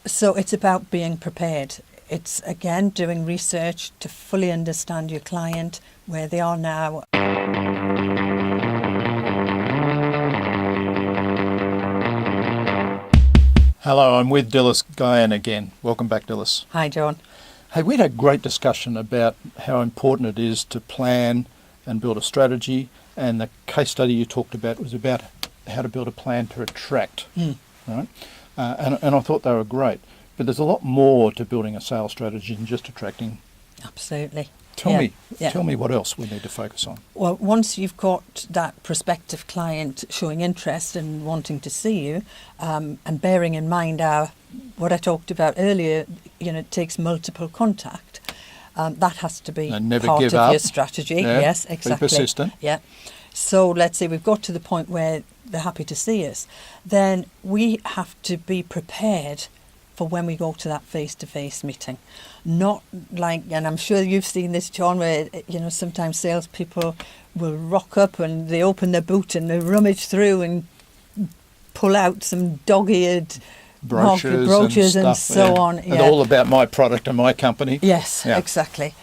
So it's about being prepared. It's, again, doing research to fully understand your client, where they are now. Hello, I'm with Dylis Guyan again. Welcome back, Dylis. Hi, John. Hey, we had a great discussion about how important it is to plan and build a strategy, and the case study you talked about was about how to build a plan to attract, right? And I thought they were great. But there's a lot more to building a sales strategy than just attracting. Absolutely. Tell me what else we need to focus on. Well, once you've got that prospective client showing interest and wanting to see you, and bearing in mind what I talked about earlier, it takes multiple contact. That has to be part of your strategy. Yeah, yes, exactly. Be persistent. Yeah. So let's say we've got to the point where they're happy to see us. Then we have to be prepared for when we go to that face-to-face meeting. Not like, and I'm sure you've seen this, John, where, sometimes salespeople will rock up and they open their boot and they rummage through and pull out some dog-eared brochures and so on. And all about my product and my company. Yes, exactly.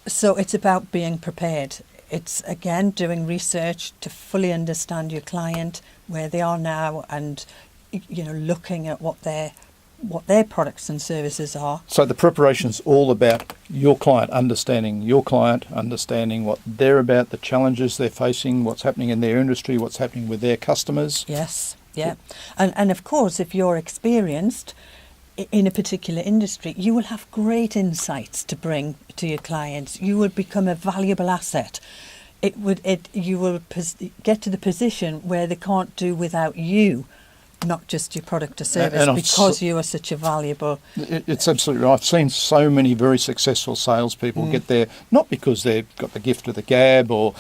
So it's about being prepared. It's, again, doing research to fully understand your client, where they are now, and, looking at what their products and services are. So the preparation's all about your client, understanding what they're about, the challenges they're facing, what's happening in their industry, what's happening with their customers. Yes, yeah. And of course, if you're experienced in a particular industry, you will have great insights to bring to your clients. You will become a valuable asset. You will get to the position where they can't do without you, not just your product or service, because you are such a valuable... It's absolutely right. I've seen so many very successful salespeople get there, not because they've got the gift of the gab, or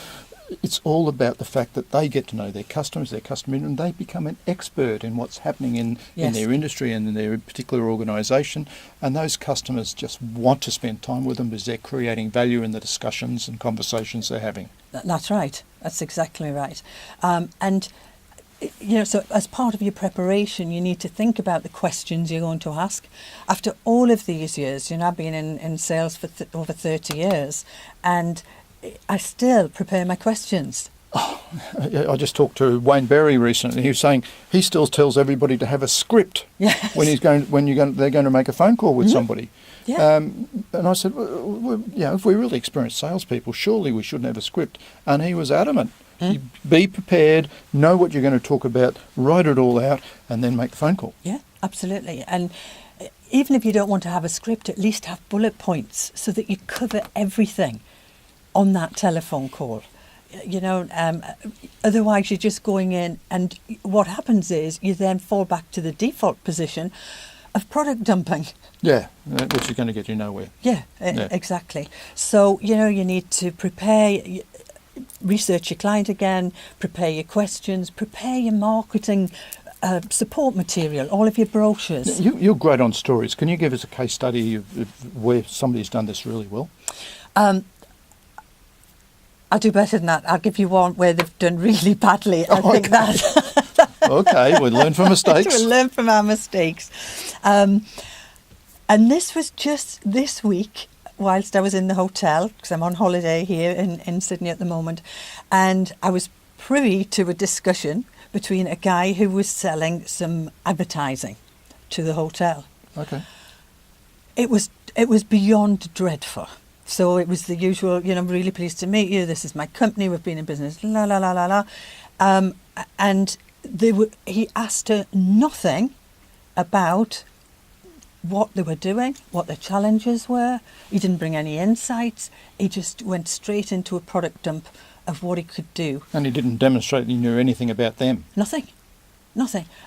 it's all about the fact that they get to know their customers, and they become an expert in what's happening in their industry and in their particular organisation, and those customers just want to spend time with them because they're creating value in the discussions and conversations they're having. That's right. That's exactly right. So as part of your preparation, you need to think about the questions you're going to ask. After all of these years, I've been in sales for over 30 years, and I still prepare my questions. I just talked to Wayne Berry recently. He was saying he still tells everybody to have a script when they're going to make a phone call with somebody. Yeah. And I said, if we're really experienced salespeople, surely we shouldn't have a script. And he was adamant. Be prepared, know what you're going to talk about, write it all out, and then make the phone call. Yeah, absolutely. And even if you don't want to have a script, at least have bullet points so that you cover everything on that telephone call. Otherwise you're just going in, and what happens is you then fall back to the default position of product dumping. Yeah, which is going to get you nowhere. Yeah. Exactly. So, you need to prepare... Research your client again, prepare your questions, prepare your marketing support material, all of your brochures. You're great on stories. Can you give us a case study of where somebody's done this really well? I'll do better than that. I'll give you one where they've done really badly. I think that... Okay, we'll learn from mistakes. We'll learn from our mistakes. And this was just this week, whilst I was in the hotel, because I'm on holiday here in Sydney at the moment, and I was privy to a discussion between a guy who was selling some advertising to the hotel. Okay. It was beyond dreadful. So it was the usual, I'm really pleased to meet you, this is my company, we've been in business, la la la la la. And he asked her nothing about what they were doing, what their challenges were. He didn't bring any insights. He just went straight into a product dump of what he could do. And he didn't demonstrate he knew anything about them. Nothing.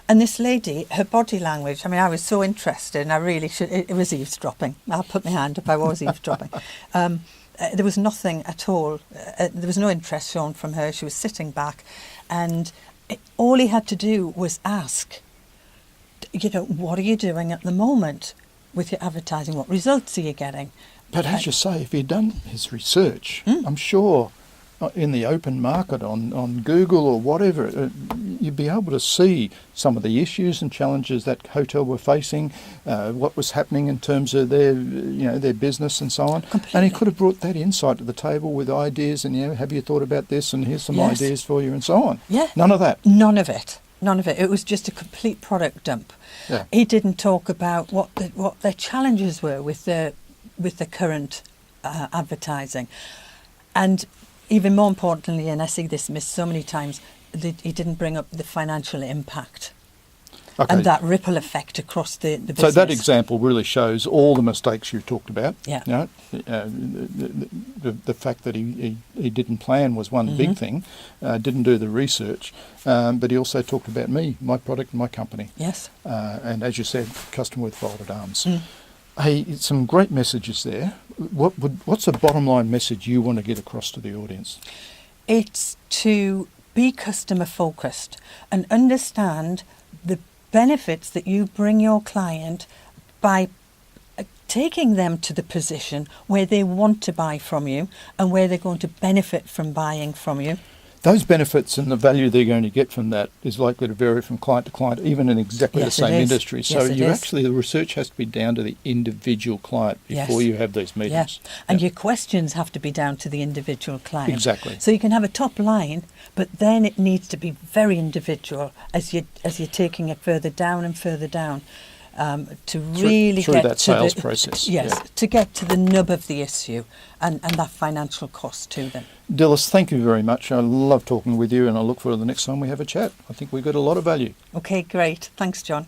And this lady, her body language, I was so interested, and I really should, it was eavesdropping. I'll put my hand up, I was eavesdropping. There was nothing at all. There was no interest shown from her. She was sitting back, and all he had to do was ask, what are you doing at the moment with your advertising? What results are you getting? But as you say, if he'd done his research, I'm sure in the open market on Google or whatever, you'd be able to see some of the issues and challenges that hotel were facing, what was happening in terms of their business and so on. Completely. And he could have brought that insight to the table with ideas and, have you thought about this, and here's some Yes. ideas for you, and so on. Yeah. None of that. None of it. None of it. It was just a complete product dump. Yeah. He didn't talk about what their challenges were with the current advertising, and even more importantly, and I see this missed so many times, he didn't bring up the financial impact. Okay. And that ripple effect across the business. So that example really shows all the mistakes you talked about. Yeah. The fact that he didn't plan was one big thing, didn't do the research, but he also talked about me, my product, and my company. Yes. And as you said, customer with folded arms. Hey, some great messages there. What's the bottom line message you want to get across to the audience? It's to be customer focused and understand the benefits that you bring your client by taking them to the position where they want to buy from you and where they're going to benefit from buying from you. Those benefits and the value they're going to get from that is likely to vary from client to client, even in exactly the same industry. So the research has to be down to the individual client before you have these meetings. Yeah. And your questions have to be down to the individual client. Exactly. So you can have a top line, but then it needs to be very individual as you're taking it further down and further down. To really through get that to sales the process. Yes, to get to the nub of the issue and that financial cost to them. Dylis, thank you very much. I love talking with you, and I look forward to the next time we have a chat. I think we got a lot of value. Okay, great. Thanks, John.